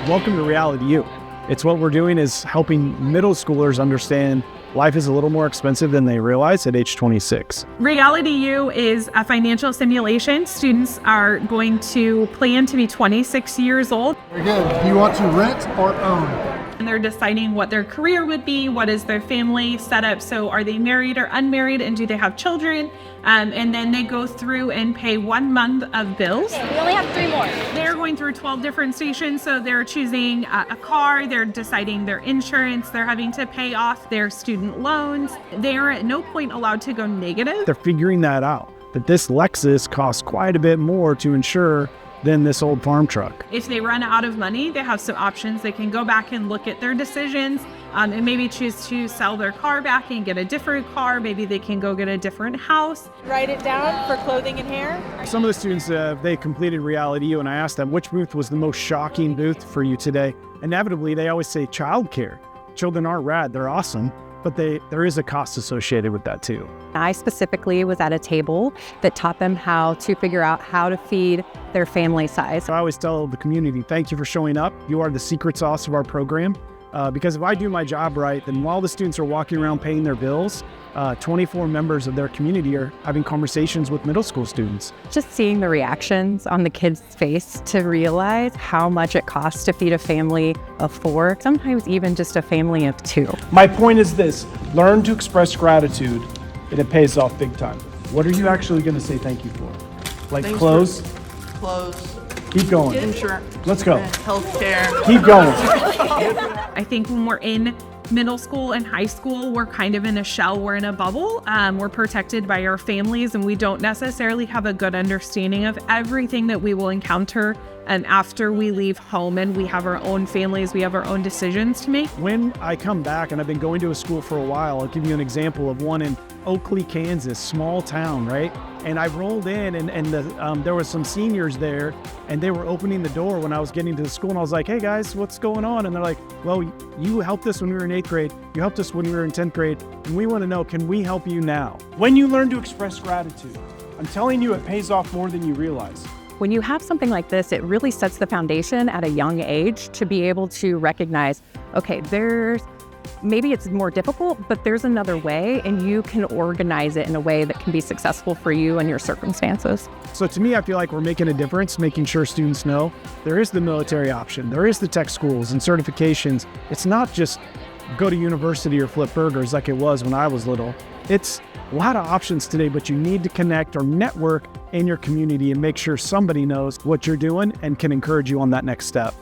Welcome to RealityU. It's what we're doing is helping middle schoolers understand life is a little more expensive than they realize at age 26. RealityU is a financial simulation. Students are going to plan to be 26 years old. Very good. Do you want to rent or own? And they're deciding what their career would be, what is their family setup. So are they married or unmarried, and do they have children? And then they go through and pay 1 month of bills. Okay, we only have 3 more. They're going through 12 different stations. So they're choosing a car, they're deciding their insurance, they're having to pay off their student loans. They're at no point allowed to go negative. They're figuring that out, that this Lexus costs quite a bit more to insure than this old farm truck. If they run out of money, they have some options. They can go back and look at their decisions and maybe choose to sell their car back and get a different car. Maybe they can go get a different house. Write it down for clothing and hair. Some of the students, they completed RealityU, and I asked them, which booth was the most shocking booth for you today? Inevitably, they always say childcare. Children are rad, they're awesome, but there is a cost associated with that too. I specifically was at a table that taught them how to figure out how to feed their family size. I always tell the community, thank you for showing up. You are the secret sauce of our program. Because if I do my job right, then while the students are walking around paying their bills, 24 members of their community are having conversations with middle school students. Just seeing the reactions on the kids' face to realize how much it costs to feed a family of 4, sometimes even just a family of 2. My point is this: learn to express gratitude, and it pays off big time. What are you actually going to say thank you for? Like Thanks clothes? Clothes. Keep going. Insurance. Let's go. Healthcare. Keep going. I think when we're in middle school and high school, we're kind of in a shell, we're in a bubble. We're protected by our families, and we don't necessarily have a good understanding of everything that we will encounter after we leave home, and we have our own families, we have our own decisions to make. When I come back, and I've been going to a school for a while, I'll give you an example of one in Oakley, Kansas, small town, right? And I rolled in, and there was some seniors there, and they were opening the door when I was getting to the school, and I was like, hey guys, what's going on? And they're like, well, you helped us when we were in 8th grade, you helped us when we were in 10th grade, and we want to know, can we help you now? When you learn to express gratitude, I'm telling you, it pays off more than you realize. When you have something like this, it really sets the foundation at a young age to be able to recognize, okay, maybe it's more difficult, but there's another way, and you can organize it in a way that can be successful for you and your circumstances. So to me, I feel like we're making a difference, making sure students know there is the military option, there is the tech schools and certifications. It's not just go to university or flip burgers like it was when I was little. It's a lot of options today, but you need to connect or network in your community and make sure somebody knows what you're doing and can encourage you on that next step.